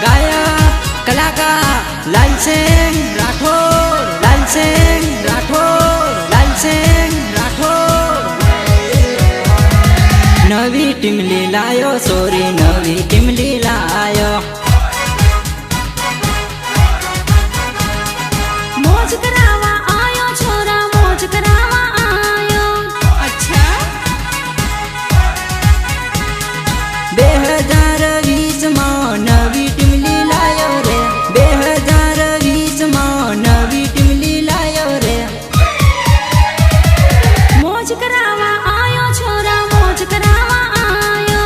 गायक कलाकार लालसिंह राठौर, लालसिंह राठौर, लालसिंह राठौर। नवी टीमली लायो सोरी, नवी टीमली लायो। मौज करावा आयो छोरा, मौज करावा आयो। अच्छा 2020 में नवी टीमली लायो रे, 2020 में नवी टीमली लायो रे। मौज करावा आयो छोरा, मौज करावा आयो।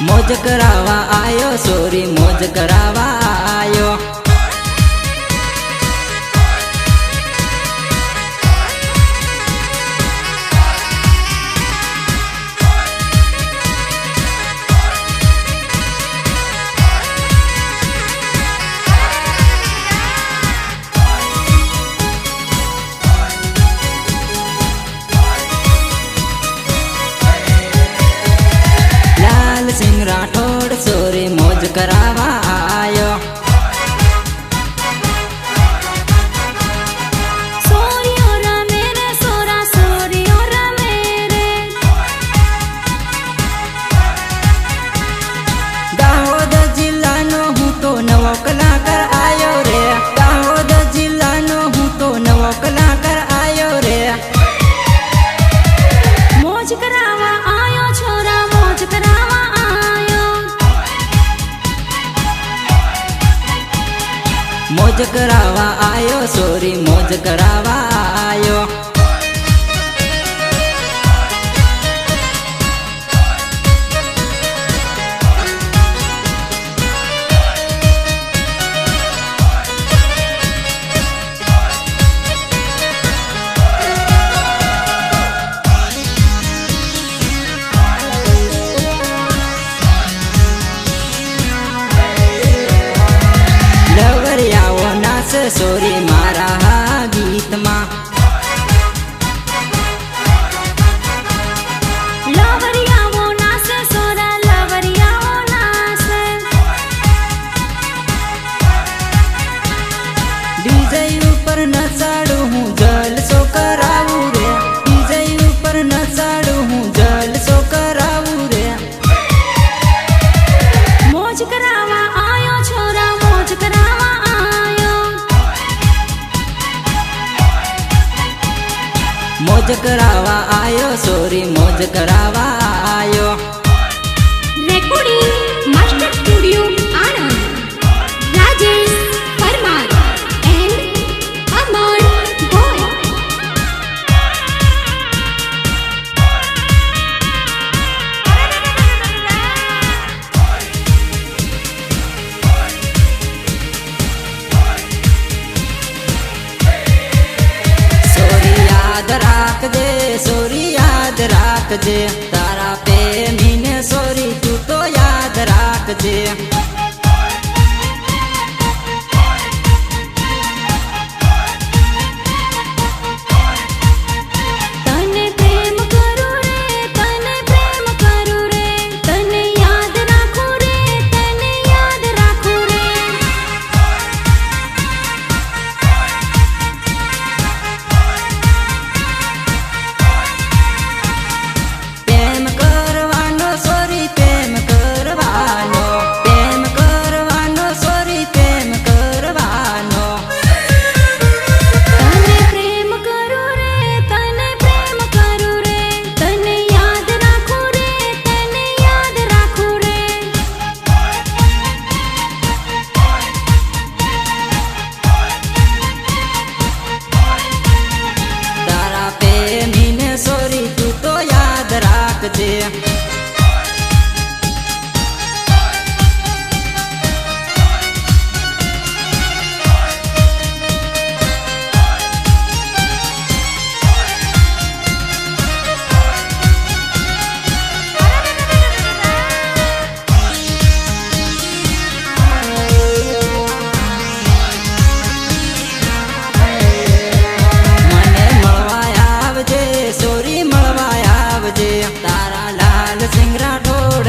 मौज करावा आयो सोरी, मौज करावा आयो। लालसिंह राठौर सोरी मौज करावा आयो। सोरियो रमे रे सोरा, सोरियो रमे रे। दाहोद जिल्लानो हूँ तो नवो कलाकार आयो रे, दाहोद जिल्लानो हूँ तो नवो कलाकार आयो रे। मौज करावा आयो छोरा, मौज करावा आयो। मौज करावा आयो सोरी, मौज करावा आयो। लवरियाओ नाच सोरी मारा गीत में। लवरियाओ नाच सोरा, लवरियाओ नाच। डीजे ऊपर नचाड़ू हूँ जलसो करावू रे, डीजे ऊपर नचाड़ू हूँ जलसो करावू रे। मौज करावा आयो छोरा, मौज करावा आयो। मौज करावा आयो सोरी, मौज करावा आयो। Recording master studio Anand, Rajesh Parmar and Amar Goyal. सोरी याद राख दे, सोरी याद राख दे, तारा पे मीने सोरी तू तो याद राख दे। तने प्रेम करू रे, तने प्रेम करू रे, तने याद राखू रे, तने याद राखू रे। प्रेम करवानो सोरी, प्रेम करवानो, प्रेम करवानो सोरी, प्रेम करवानो। तने प्रेम करू रे, तने प्रेम करू रे, तने याद राखू रे, तने याद राखू रे। तारा पे मीने सोरी तू तो याद राख दे। મને મળવા આવજે સોરી, મળવા આવજે, તારા લાલસિંહ રાઠોડ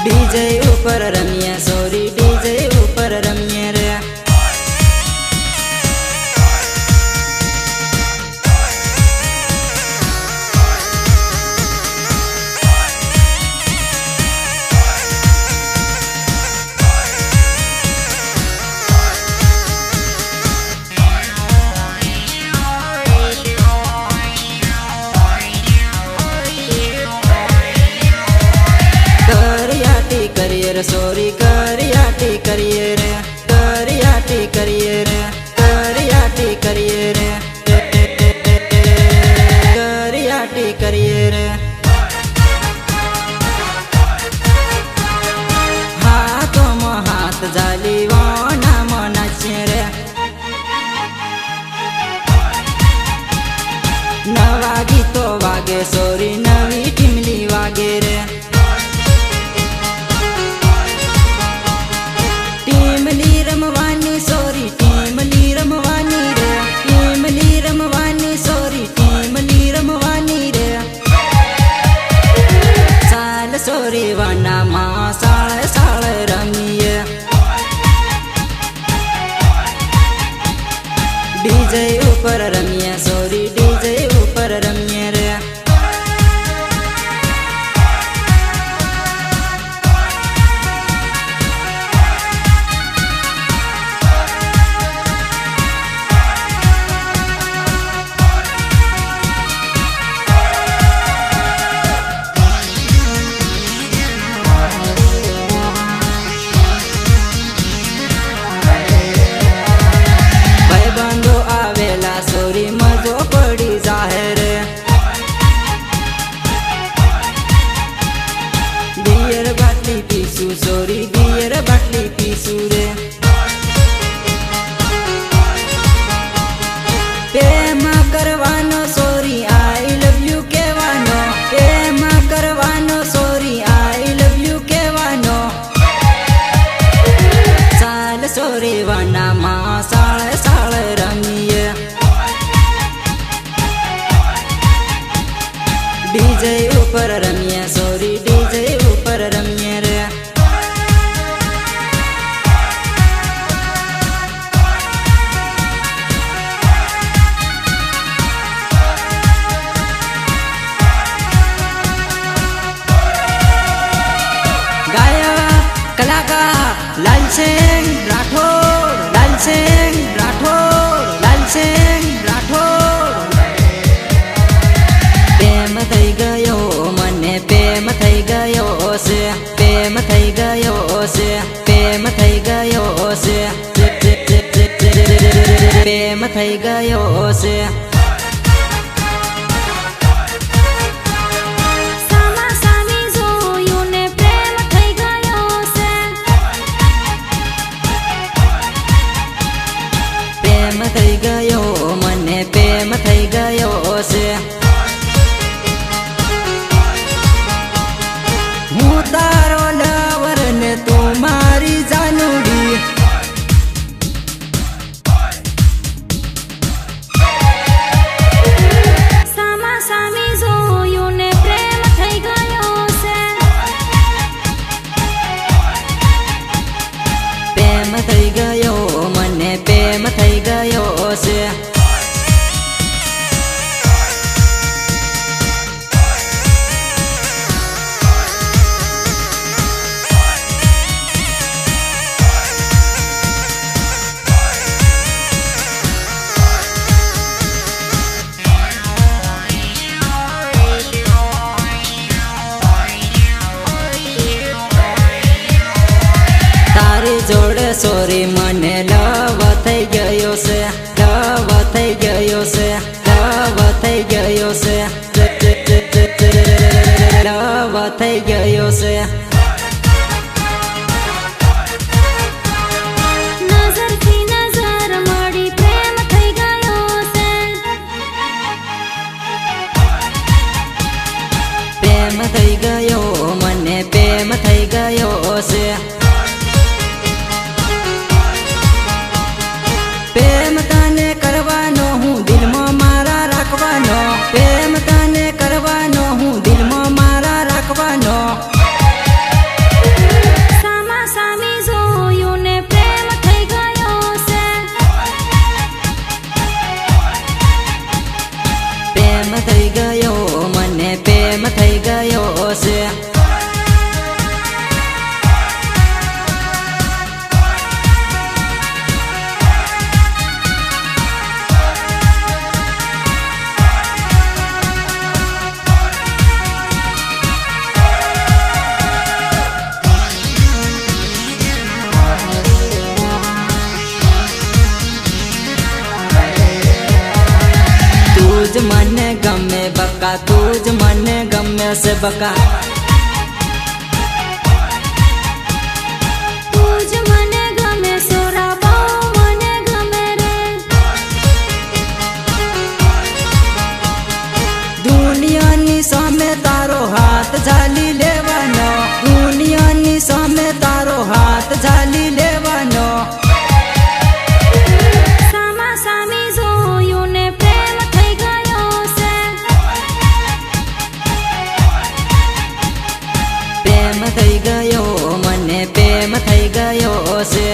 डीजे ऊपर रमिया सोरी डीजे ऊपर रमिया रे। करियर सोरी करियाटी करिए रे करियाटी करिए रे करियाटी करिए रे करियाटी करिए रे। हाथों में हाथ जाली वाना मनाचे रे। नवा गीतो वागे सोरी नवी टीमली वागे रे। रमवानी सोरी टीमली रमवानी रे टीमली रमवानी सोरी टीमली रमवानी रे। साल सोरी वाना माँ साल साल रमीए। डीजे ऊपर रमिया सोरी डीजे ऊपर रमिए रे। सोरी मजो पड़ी जाहिर बियर बाटली पीसू सोरी बियर बाटली पीसू रे। प्रेम करवानो सोरी आई लव यू कहवानो प्रेम करवानो सोरी आई लव यू कहवानो। साल सोरी वाना माँ साल साल रमीए। डीजे ऊपर रमिया सोरी डीजे ऊपर रमिया रे। गायक कलाकार लाल सिंह राठौर लाल सिंह राठौर लाल सिंह राठौर। प्रेम થઈ ગયો મને પ્રેમ થઈ ગયો છે પ્રેમ થઈ ગયો છે પ્રેમ થઈ ગયો છે પ્રેમ થઈ ગયો છે। પ્રેમ થઈ ગયો મને પ્રેમ થઈ ગયો છે। હું તારો લવર ને તું મારી જાનુડી। સામા સામી જોયું ને પ્રેમ થઈ ગયો છે। પ્રેમ થઈ ગયો મને પ્રેમ થઈ ગયો છે। જોડે સોરી મને લવ થઈ ગયો છે લવ થઈ ગયો છે લવ થઈ ગયો છે લવ થઈ ગયો છે। નજરથી નજર મળી પ્રેમ થઈ ગયો છે। પ્રેમ થઈ ગયો મને પ્રેમ થઈ ગયો છે। પ્રેમ તને કરવાનો હું દિલમાં મારા રાખવાનો પ્રેમ તને કરવાનો હું દિલમાં મારા રાખવાનો। બકા તું જ મને ગમે છે બકા તું જ મને ગમે સોરા બહુ મને ગમે રે દુનિયાની સામે તારો હાથ ઝાલી લેવાનો દુનિયાની સામે તારો હાથ ઝાલી લેવાનો સામા સામી જોયું ને પ્રેમ થઈ ગયો છે પ્રેમ થઈ ગયો મને પ્રેમ થઈ ગયો છે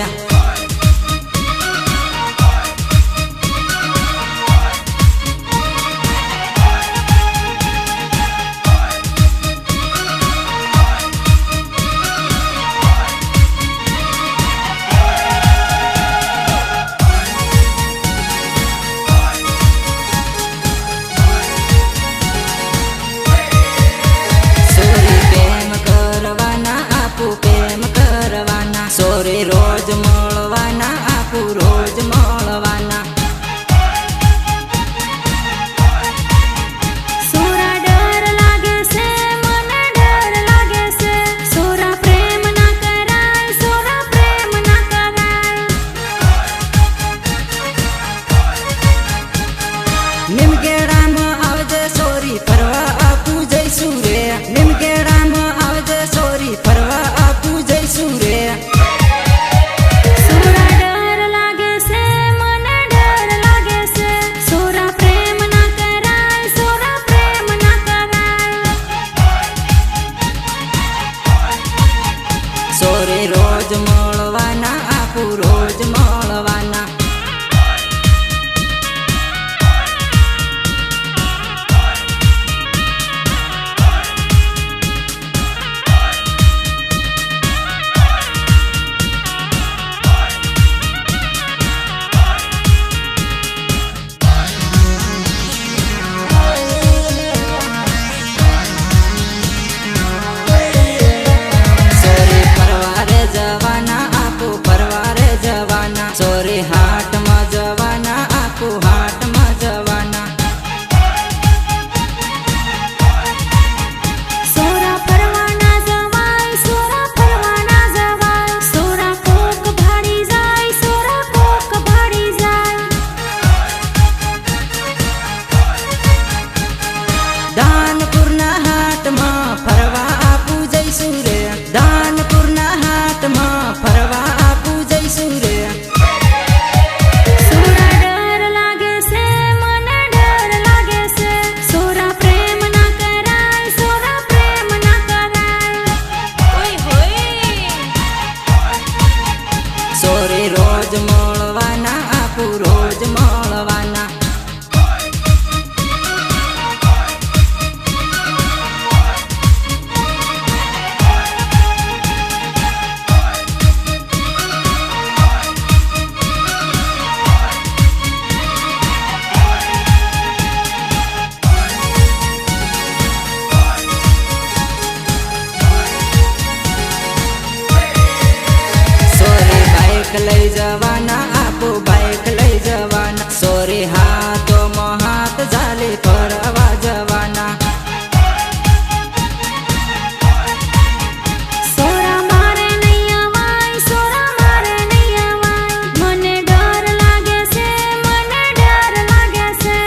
સોરી રોજ મળવાના આપું રોજ મળવાના સોરા ડર લાગે છે મને ડર લાગે છે સોરા પ્રેમ ના કરાય સોરા પ્રેમ ના કરાય નિમકેડામાં આવજે સોરી ફરવા આપું જઈશું રે નિમકેડામાં આવજે સોરી ફરવા આપું જઈશું રે સોરી રોજ મળવાના આપું રોજ મળવાના સોરી હાટમાં જવાના આપું હાટમાં જવાના સોરા ફરવાના જવાય સોરા ફરવાના જવાય સોરા કોક ભાડી જાય સોરા કોક ભાડી જાય દાનપુરના હાટમાં ફરવા આપું જઈશું રે દાનપુરના હાટમાં ફરવા આપું જઈશું રે સોરી રોજ મળવાના આપું રોજ મળવાના લઈ જવાના આપું બાઈક લઈ જવાના સોરી હાથોમાં હાથ ઝાલી ફરવા જવાના સોરા મારે નહીં આવાય સોરા મારે નહીં આવાય મને ડર લાગે છે મને ડર લાગે છે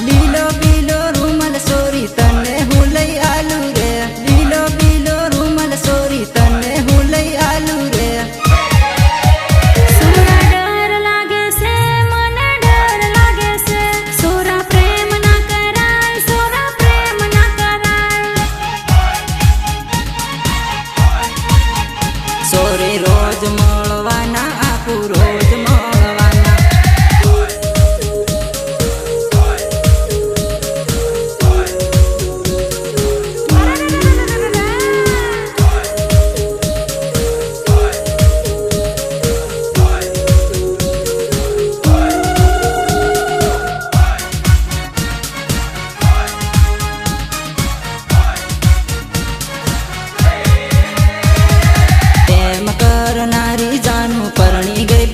લીલો પીલો રૂમાલ સોરી તને હું લઈ આલું રે લીલો પીલો રૂમાલ સોરી તને હું લઈ આલું રે સોરા ડર લાગે છે મને ડર લાગે છે સોરા પ્રેમ ના કરાય સોરા પ્રેમ ના કરાય સોરી રોજ મળવાના આપું રોજ મળવાના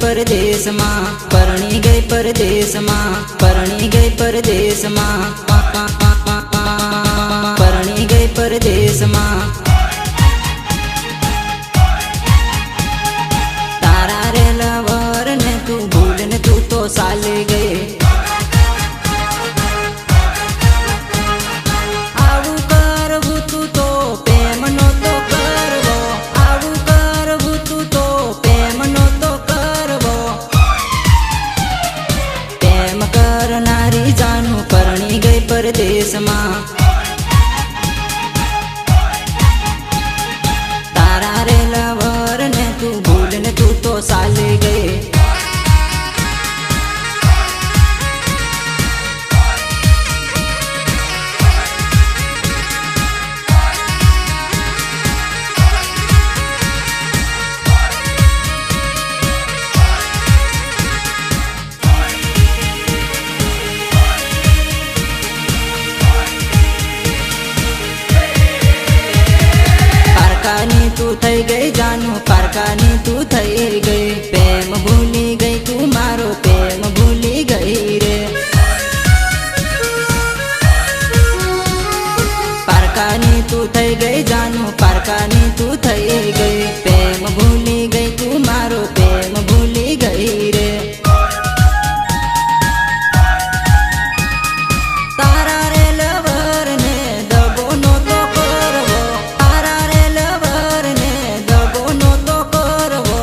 પરદેશમાં પરણી ગઈ પરદેશમાં, પરણી ગઈ પરદેશમાં, પરણી ગઈ પરદેશમાં. તારા રે લવર ને તું ભૂલ ને તું તો સાલી ગઈ. આવું કરવું તું તો પ્રેમ નો તો કરવો, આવું કરવું તું તો પ્રેમ નો તો કરવો. પ્રેમ કરનારી જાનું પરણી ગઈ પરદેશમાં. તારા રે લવર ને તું ભૂલ ને તું તો સાલી ગઈ. પારકાની તું થઈ ગઈ જાનું, પારકાની તું થઈ ગઈ. પ્રેમ ભૂલી ગઈ તું મારો, પ્રેમ ભૂલી ગઈ રે. પારકાની તું થઈ ગઈ જાનું, પારકાની તું થઈ ગઈ. પ્રેમ ભૂલી ગઈ તું મારો, પ્રેમ ભૂલી ગઈ રે. તારા રે લવર ને દગો નો તો કરવો, તારા રે લવર ને દગો નો તો કરવો.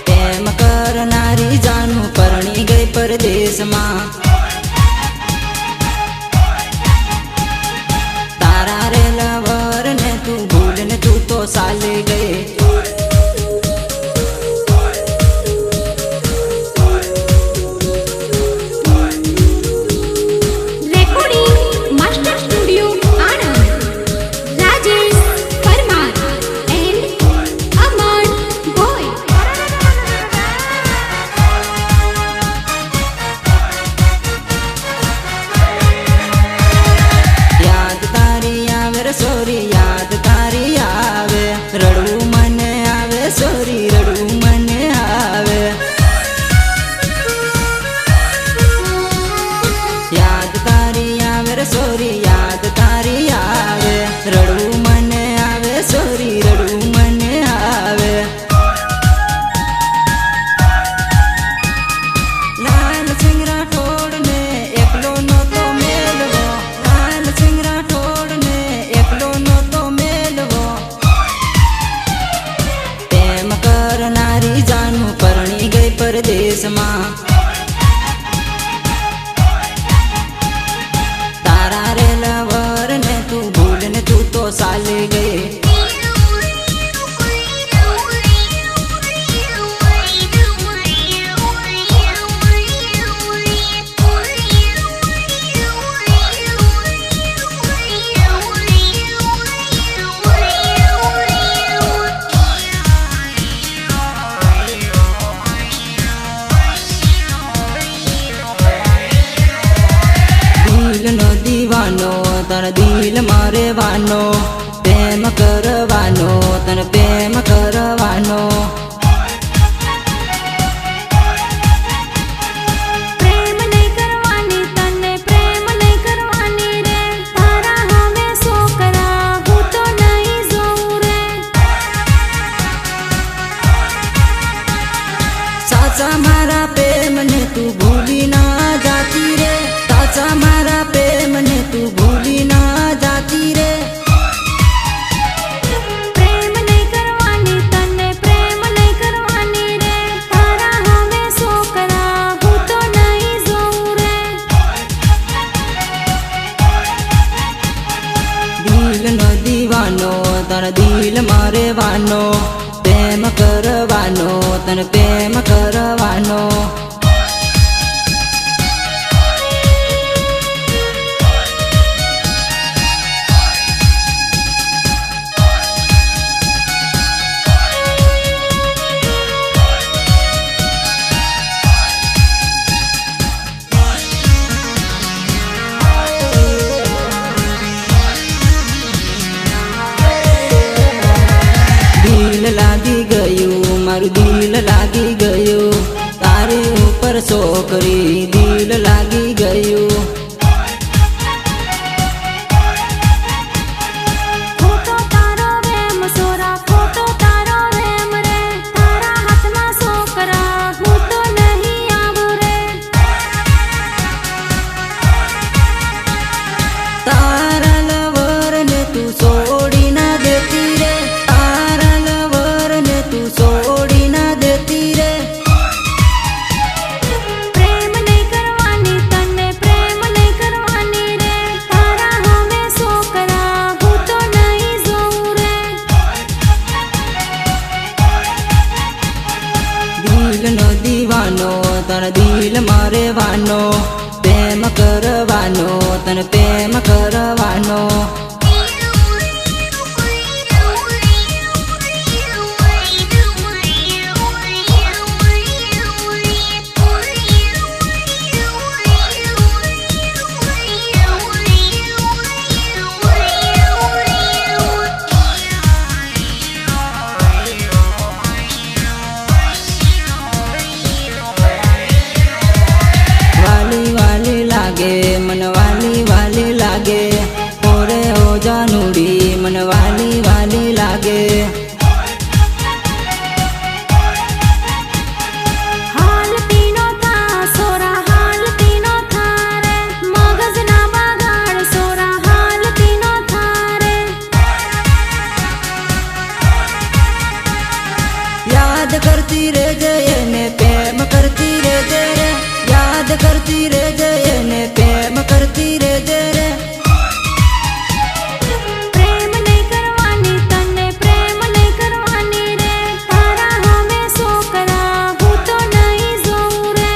પ્રેમ કરનારી જાનું પરણી ગઈ પરદેશમાં. તારા રે લવર ને તું ભૂલ ને તું તો સાલી ગઈ. Recording Master Studio Anand, Rajesh Parmar and Aman Boy. યાદ તારી આવે રે સોરી, યાદ તારી આવે. રડવું મને આવે સોરી, રડવું મને આવે. યાદ તારી આવે રે સોરી, યાદ તારી આવે. રડવું મને આવે સોરી, રડવું મને આવે. લાલ સિંગરા ઠોડ ને એકલો નો તો મેલવો, લાલ સિંગરા ઠોડ ને એકલો નો તો મેલવો. પ્રેમ કરનારી જાનું પરણી ગઈ પરદેશમાં. તારા રે લવર ને તું ભૂલ ને તું તો સાલી ગઈ. દિલનો દીવાનો તને દિલ મારેવાનો, પ્રેમ કરવાનો તને પ્રેમ કરવાનો. પ્રેમ નહીં કરવાની તને પ્રેમ નહીં કરવાની રે. તારા હવે છોકરા હું તો નહીં જોઉં રે. સાચા મારા પ્રેમ ને તું ભૂલી ના જાતી રે. સાચા મારા પ્રેમ ને તું ભૂલી ના જાતી રે. પ્રેમ નહીં કરવાની તને પ્રેમ નહીં કરવાની રે. તારા હવે છોકરા હું તો નહીં જોઉં રે. દિલનો દીવાનો તને દિલ મારેવાનો, પ્રેમ કરવાનો તને પ્રેમ કરવાનો. દિલ લાગી ગયું, મારું દિલ લાગી ગયું. તારે છોકરી દિલ લાગી ગયું. ખોટો તારો વેમ સોરા ખોટો તારો વેમ રે તારા હાથમાં છોકરા હું તો નહીં આવું રે. તારા લવર ને તું છોડી ના દેતી રે, તારા લવર ને તું છોડી ના દેતી રે. પ્રેમ નહીં કરવાની તને પ્રેમ નહીં કરવાની રે તારા હામે છોકરા હું તો નહીં જોઉં રે. દિલનો દીવાનો તારા દિલ મારે વાનો, પ્રેમ કરવાનો તને પ્રેમ કરવાનો. વાલી વાલી લાગે મન વાલી વાલી લાગે, ઓરે ઓ જાનુડી મન વાલી વાલી લાગે. હાલતી નો થા સોરા હાલતી નો થા રે મગજના બગાડ સોરા હાલતી નો થા રે. યાદ કરતી રહેજે એને પ્રેમ કરતી રહેજે રે, યાદ કરતી રહેજે એને પ્રેમ કરતી રહેજે રે. પ્રેમ નહીં કરવાની તને પ્રેમ નહીં કરવાની રે તારા હામે છોકરા હું તો નહીં જોઉં રે.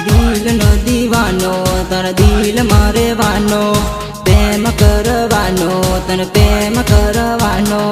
દિલનો દીવાનો તારા દિલ મારે વાનો, પ્રેમ કરવાનો તને પ્રેમ કરવાનો.